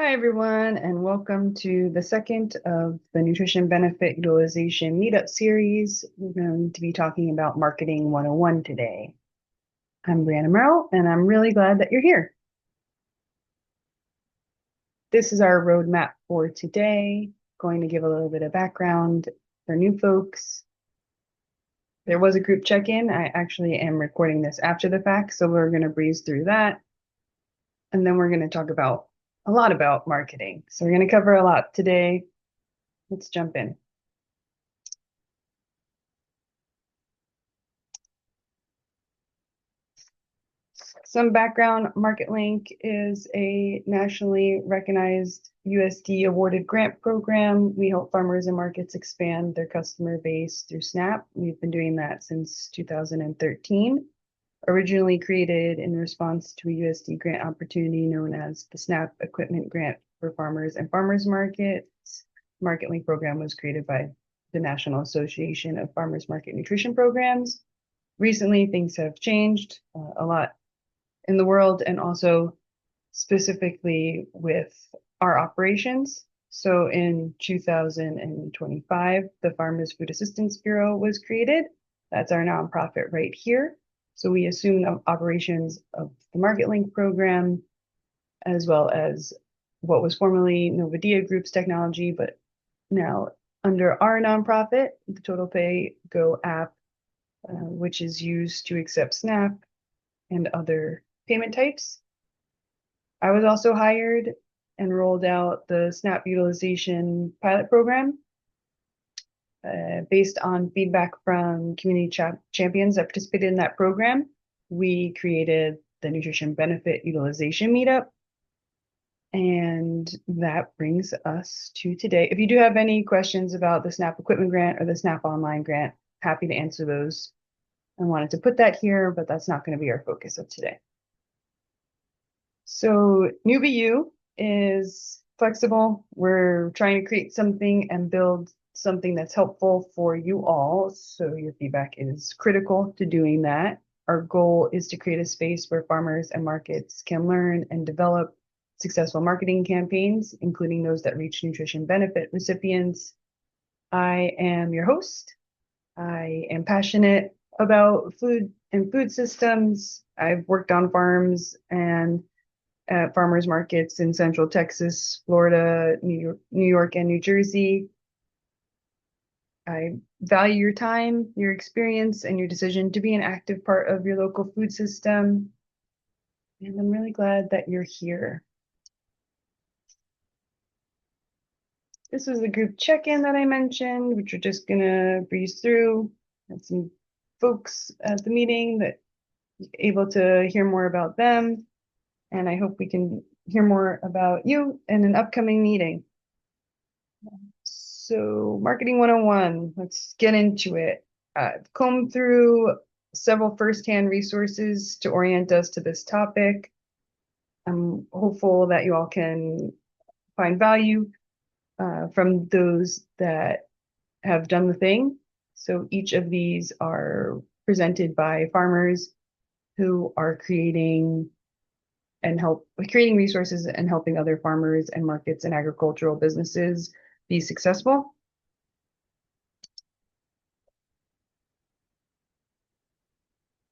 Hi, everyone, and welcome to the second of the Nutrition Benefit Utilization Meetup series. We're going to be talking about Marketing 101 today. I'm Brianna Merrill, and I'm really glad that you're here. This is our roadmap for today. Going to give a little bit of background for new folks. There was a group check-in. I actually am recording this after the fact, so we're going to breeze through that. And then we're going to talk about a lot about marketing. So we're going to cover a lot today. Let's jump in. Some background, MarketLink is a nationally recognized USD awarded grant program. We help farmers and markets expand their customer base through SNAP. We've been doing that since 2013. Originally created in response to a USD grant opportunity known as the SNAP Equipment Grant for Farmers and Farmers Markets. MarketLink program was created by the National Association of Farmers Market Nutrition Programs. Recently, things have changed a lot in the world and also specifically with our operations. So in 2025, the Farmers Food Assistance Bureau was created. That's our nonprofit right here. So we assume operations of the MarketLink program, as well as what was formerly Novadia Group's technology, but now under our nonprofit, the Total Pay Go app, which is used to accept SNAP and other payment types. I was also hired and rolled out the SNAP utilization pilot program based on feedback from community champions that participated in that program. We created the Nutrition Benefit Utilization Meetup. And that brings us to today. If you do have any questions about the SNAP Equipment Grant or the SNAP Online Grant, happy to answer those. I wanted to put that here, but that's not going to be our focus of today. So Newbie U is flexible. We're trying to create something and build something that's helpful for you all. So your feedback is critical to doing that. Our goal is to create a space where farmers and markets can learn and develop successful marketing campaigns, including those that reach nutrition benefit recipients. I am your host. I am passionate about food and food systems. I've worked on farms and at farmers markets in Central Texas, Florida, New York, and New Jersey. I value your time, your experience, and your decision to be an active part of your local food system. And I'm really glad that you're here. This was the group check-in that I mentioned, which we're just gonna breeze through. Had some folks at the meeting that able to hear more about them. And I hope we can hear more about you in an upcoming meeting. So Marketing 101, let's get into it. I've combed through several firsthand resources to orient us to this topic. I'm hopeful that you all can find value from those that have done the thing. So each of these are presented by farmers who are creating resources and helping other farmers and markets and agricultural businesses be successful.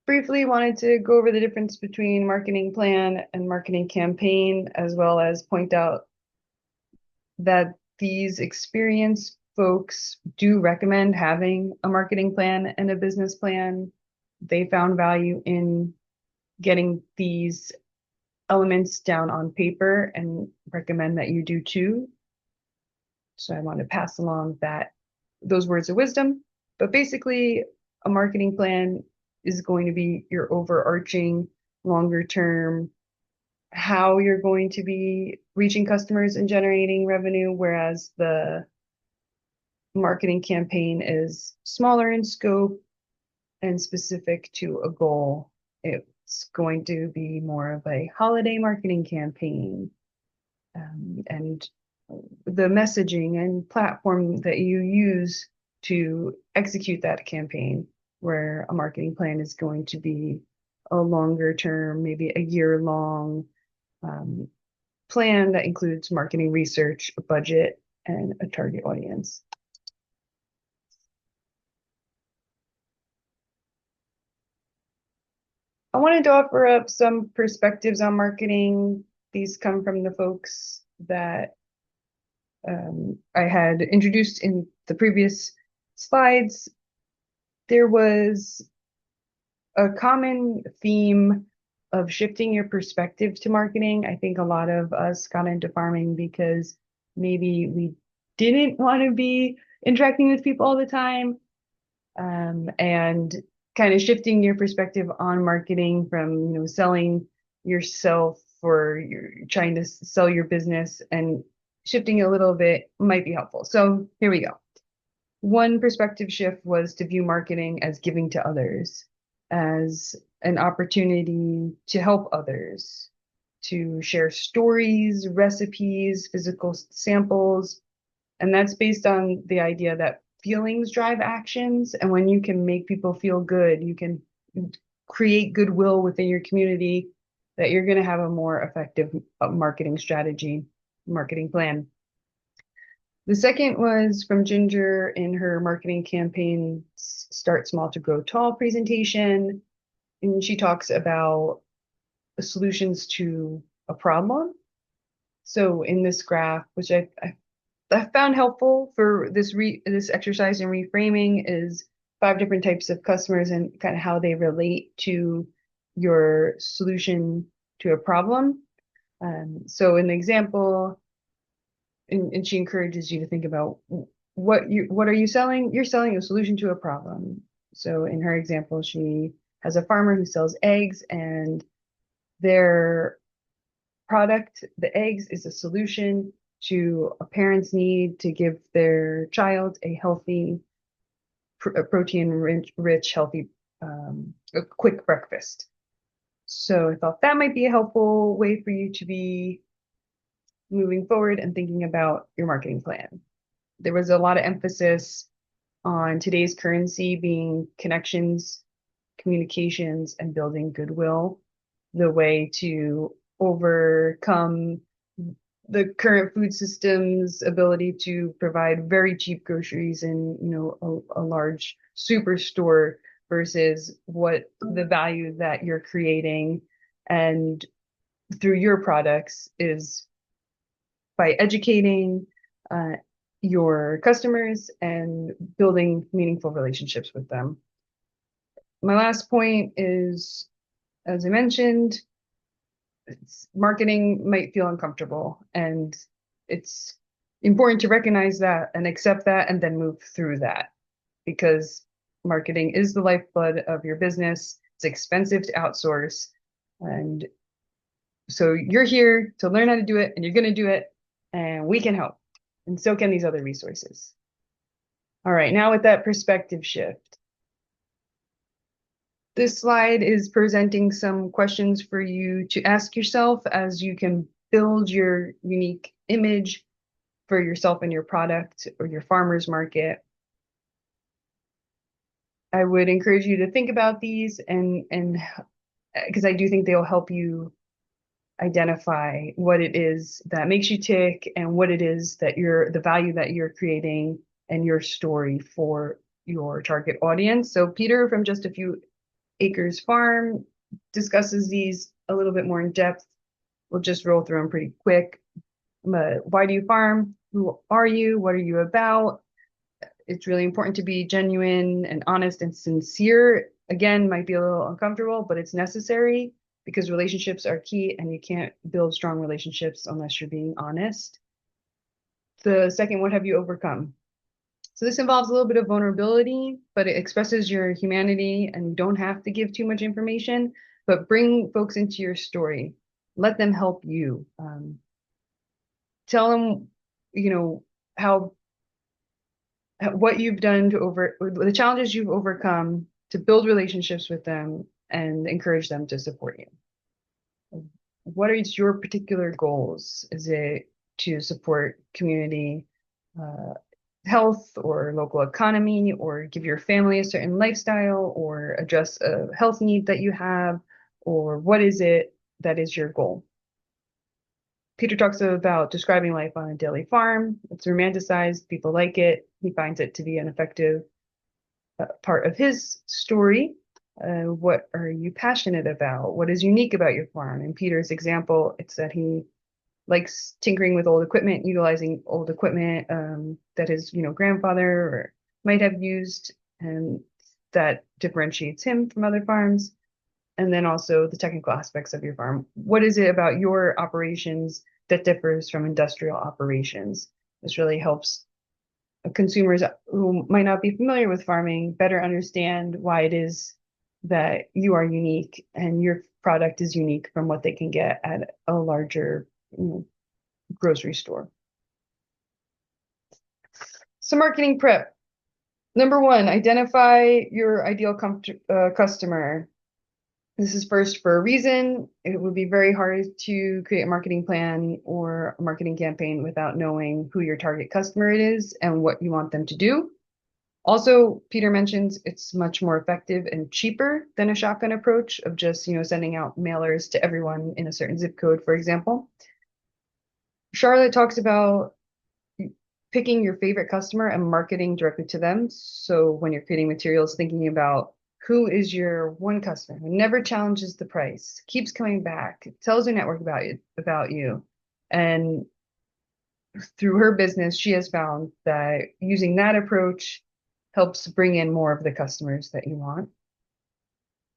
Briefly wanted to go over the difference between marketing plan and marketing campaign, as well as point out that these experienced folks do recommend having a marketing plan and a business plan. They found value in getting these elements down on paper and recommend that you do too. So I want to pass along those words of wisdom. But basically, a marketing plan is going to be your overarching, longer term, how you're going to be reaching customers and generating revenue, whereas the marketing campaign is smaller in scope and specific to a goal. It's going to be more of a holiday marketing campaign, and the messaging and platform that you use to execute that campaign, where a marketing plan is going to be a longer term, maybe a year long plan that includes marketing research, a budget, and a target audience. I wanted to offer up some perspectives on marketing. These come from the folks that I had introduced in the previous slides. There was a common theme of shifting your perspective to marketing. I think a lot of us got into farming because maybe we didn't want to be interacting with people all the time, and kind of shifting your perspective on marketing from, selling yourself or you're trying to sell your business, and shifting a little bit might be helpful. So here we go. One perspective shift was to view marketing as giving to others, as an opportunity to help others, to share stories, recipes, physical samples. And that's based on the idea that feelings drive actions. And when you can make people feel good, you can create goodwill within your community, that you're going to have a more effective marketing strategy, marketing plan. The second was from Ginger in her marketing campaign, Start Small to Grow Tall presentation. And she talks about solutions to a problem. So in this graph, which I found helpful for this exercise in reframing, is 5 different types of customers and kind of how they relate to your solution to a problem. So in the example, and she encourages you to think about what are you selling? You're selling a solution to a problem. So in her example, she has a farmer who sells eggs, and their product, the eggs, is a solution to a parent's need to give their child a healthy, protein-rich, healthy, a quick breakfast. So I thought that might be a helpful way for you to be moving forward and thinking about your marketing plan. There was a lot of emphasis on today's currency being connections, communications, and building goodwill, the way to overcome the current food system's ability to provide very cheap groceries in, a large superstore, versus what the value that you're creating and through your products is by educating your customers and building meaningful relationships with them. My last point is, as I mentioned, marketing might feel uncomfortable, and it's important to recognize that and accept that and then move through that, because marketing is the lifeblood of your business. It's expensive to outsource, and so you're here to learn how to do it, and you're going to do it, and we can help, and so can these other resources. All right, now with that perspective shift, this slide is presenting some questions for you to ask yourself as you can build your unique image for yourself and your product or your farmer's market. I would encourage you to think about these, and because I do think they'll help you identify what it is that makes you tick and what it is that the value that you're creating and your story for your target audience. So Peter from Just a Few Acres Farm discusses these a little bit more in depth. We'll just roll through them pretty quick. But why do you farm? Who are you? What are you about? It's really important to be genuine and honest and sincere. Again, might be a little uncomfortable, but it's necessary, because relationships are key, and you can't build strong relationships unless you're being honest. The second, what have you overcome? So this involves a little bit of vulnerability, but it expresses your humanity, and you don't have to give too much information, but bring folks into your story. Let them help you. Tell them, what you've done the challenges you've overcome to build relationships with them and encourage them to support you. What are your particular goals? Is it to support community health or local economy, or give your family a certain lifestyle, or address a health need that you have, or what is it that is your goal? Peter talks about describing life on a daily farm. It's romanticized. People like it. He finds it to be an effective part of his story. What are you passionate about? What is unique about your farm? In Peter's example, it's that he likes tinkering with old equipment, utilizing old equipment that his grandfather might have used, and that differentiates him from other farms. And then also the technical aspects of your farm. What is it about your operations that differs from industrial operations? This really helps consumers who might not be familiar with farming better understand why it is that you are unique and your product is unique from what they can get at a larger grocery store. So marketing prep. Number one, identify your ideal customer. This is first for a reason. It would be very hard to create a marketing plan or a marketing campaign without knowing who your target customer is and what you want them to do. Also, Peter mentions it's much more effective and cheaper than a shotgun approach of just, sending out mailers to everyone in a certain zip code, for example. Charlotte talks about picking your favorite customer and marketing directly to them. So when you're creating materials, thinking about who is your one customer who never challenges the price, keeps coming back, tells your network about you. And through her business, she has found that using that approach helps bring in more of the customers that you want.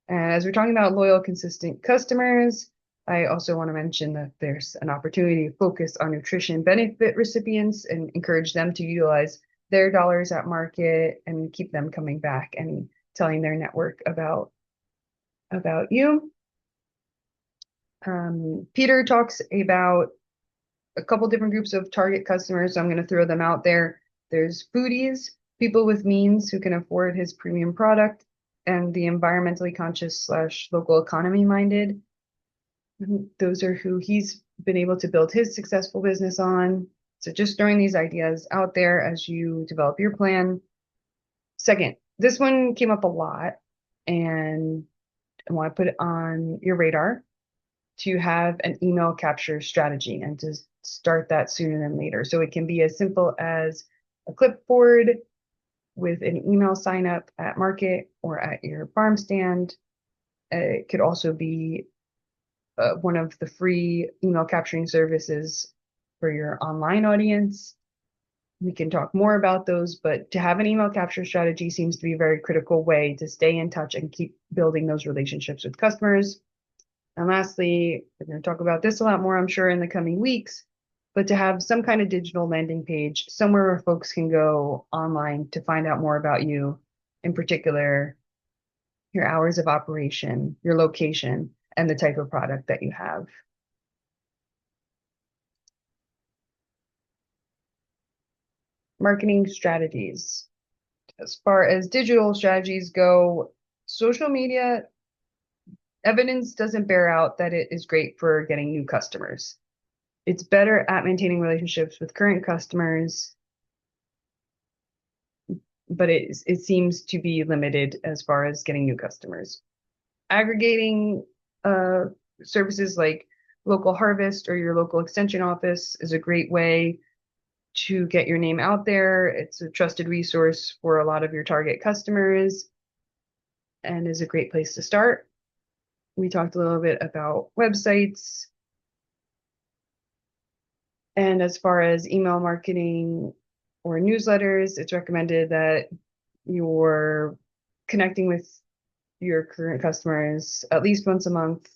And as we're talking about loyal, consistent customers, I also want to mention that there's an opportunity to focus on nutrition benefit recipients and encourage them to utilize their dollars at market and keep them coming back and telling their network about you. Peter talks about a couple different groups of target customers, so I'm going to throw them out there. There's foodies, people with means who can afford his premium product, and the environmentally conscious / local economy minded. Those are who he's been able to build his successful business on. So just throwing these ideas out there as you develop your plan. Second, this one came up a lot, and I want to put it on your radar to have an email capture strategy and to start that sooner than later. So it can be as simple as a clipboard with an email sign up at market or at your farm stand. It could also be one of the free email capturing services for your online audience. We can talk more about those, but to have an email capture strategy seems to be a very critical way to stay in touch and keep building those relationships with customers. And lastly, we're going to talk about this a lot more, I'm sure, in the coming weeks, but to have some kind of digital landing page, somewhere where folks can go online to find out more about you, in particular, your hours of operation, your location, and the type of product that you have. Marketing strategies. As far as digital strategies go, social media evidence doesn't bear out that it is great for getting new customers. It's better at maintaining relationships with current customers, but it seems to be limited as far as getting new customers. Aggregating services like local harvest or your local extension office is a great way to get your name out there. It's a trusted resource for a lot of your target customers and is a great place to start. We talked a little bit about websites. And as far as email marketing or newsletters, it's recommended that you're connecting with your current customers at least once a month,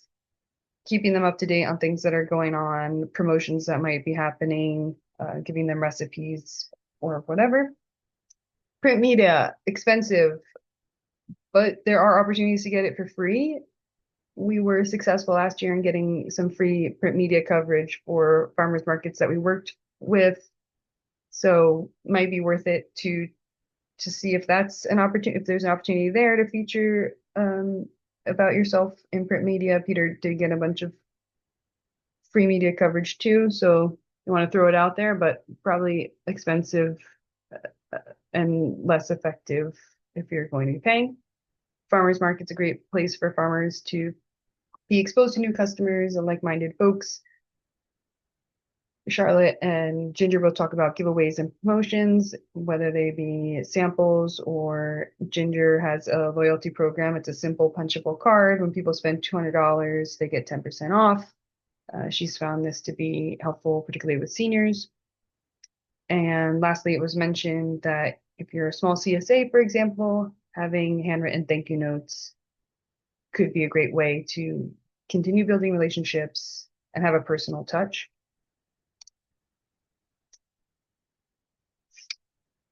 keeping them up to date on things that are going on, promotions that might be happening, giving them recipes or whatever. Print media, expensive, but there are opportunities to get it for free. We were successful last year in getting some free print media coverage for farmers markets that we worked with. So might be worth it to see if that's an opportunity, if there's an opportunity there to feature about yourself in print media. Peter did get a bunch of free media coverage too, so you want to throw it out there, but probably expensive and less effective if you're going to be paying. Farmers market's a great place for farmers to be exposed to new customers and like-minded folks. Charlotte and Ginger both talk about giveaways and promotions, whether they be samples or Ginger has a loyalty program. It's a simple punchable card. When people spend $200, they get 10% off. She's found this to be helpful, particularly with seniors. And lastly, it was mentioned that if you're a small CSA, for example, having handwritten thank you notes could be a great way to continue building relationships and have a personal touch.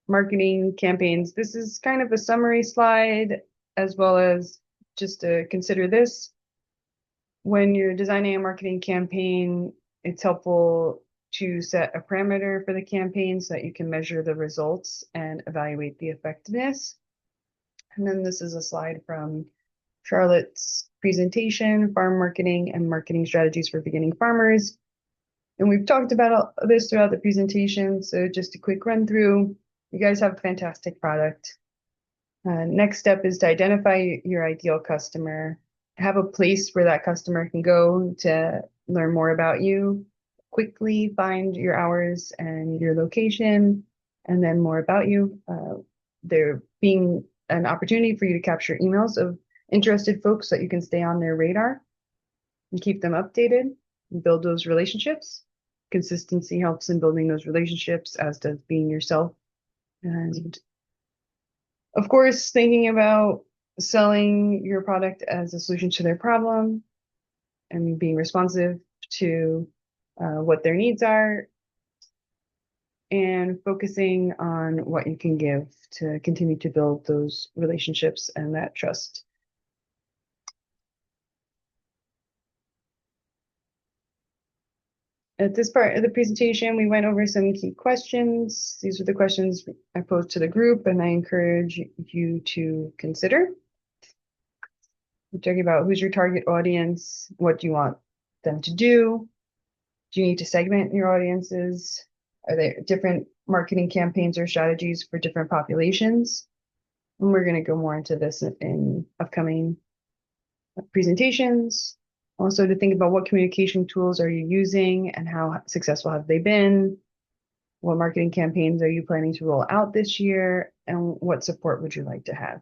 Marketing campaigns. This is kind of a summary slide, as well as just to consider this. When you're designing a marketing campaign, it's helpful to set a parameter for the campaign so that you can measure the results and evaluate the effectiveness. And then this is a slide from Charlotte's presentation, Farm Marketing and Marketing Strategies for Beginning Farmers. And we've talked about this throughout the presentation, so just a quick run through. You guys have a fantastic product. Next step is to identify your ideal customer, have a place where that customer can go to learn more about you, quickly find your hours and your location, and then more about you. There being an opportunity for you to capture emails of interested folks so that you can stay on their radar and keep them updated and build those relationships. Consistency helps in building those relationships, as does being yourself. And of course, thinking about selling your product as a solution to their problem and being responsive to what their needs are, and focusing on what you can give to continue to build those relationships and that trust. At this part of the presentation, we went over some key questions. These are the questions I posed to the group, and I encourage you to consider. We're talking about who's your target audience, what do you want them to do? Do you need to segment your audiences? Are there different marketing campaigns or strategies for different populations? And we're going to go more into this in upcoming presentations. Also, to think about what communication tools are you using and how successful have they been? What marketing campaigns are you planning to roll out this year? And what support would you like to have?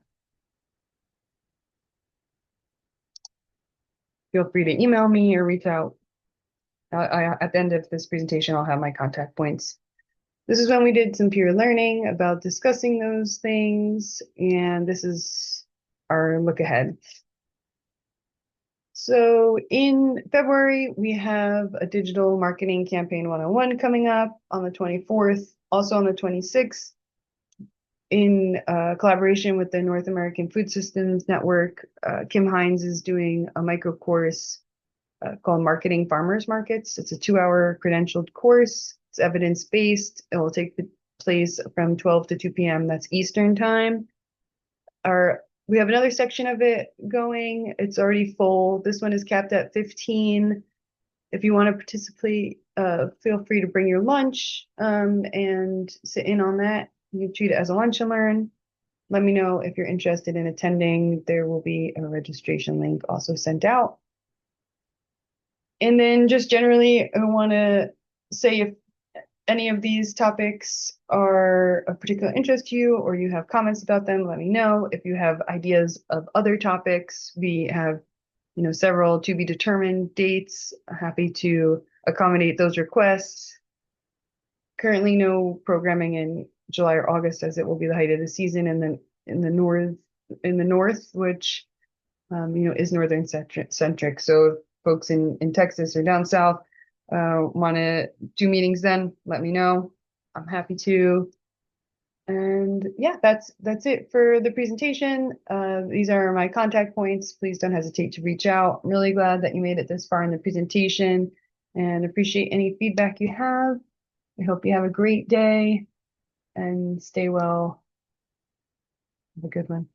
Feel free to email me or reach out. At the end of this presentation, I'll have my contact points. This is when we did some peer learning about discussing those things, and this is our look ahead. So in February, we have a digital marketing campaign 101 coming up on the 24th, also on the 26th, in collaboration with the North American Food Systems Network. Kim Hines is doing a micro course called Marketing Farmers Markets. It's a 2-hour credentialed course. It's evidence-based. It will take place from 12 to 2 p.m. That's Eastern time. We have another section of it going. It's already full. This one is capped at 15. If you want to participate, feel free to bring your lunch and sit in on that. You can treat it as a lunch and learn. Let me know if you're interested in attending. There will be a registration link also sent out. And then just generally, I want to say if any of these topics are of particular interest to you or you have comments about them, let me know. If you have ideas of other topics, we have several to be determined dates. Happy to accommodate those requests. Currently no programming in July or August, as it will be the height of the season in the north, which is northern centric. So folks in Texas or down south want to do meetings, then let me know. I'm happy to. And yeah, that's it for the presentation. These are my contact points. Please don't hesitate to reach out. I'm really glad that you made it this far in the presentation and appreciate any feedback you have. I hope you have a great day and stay well. Have a good one.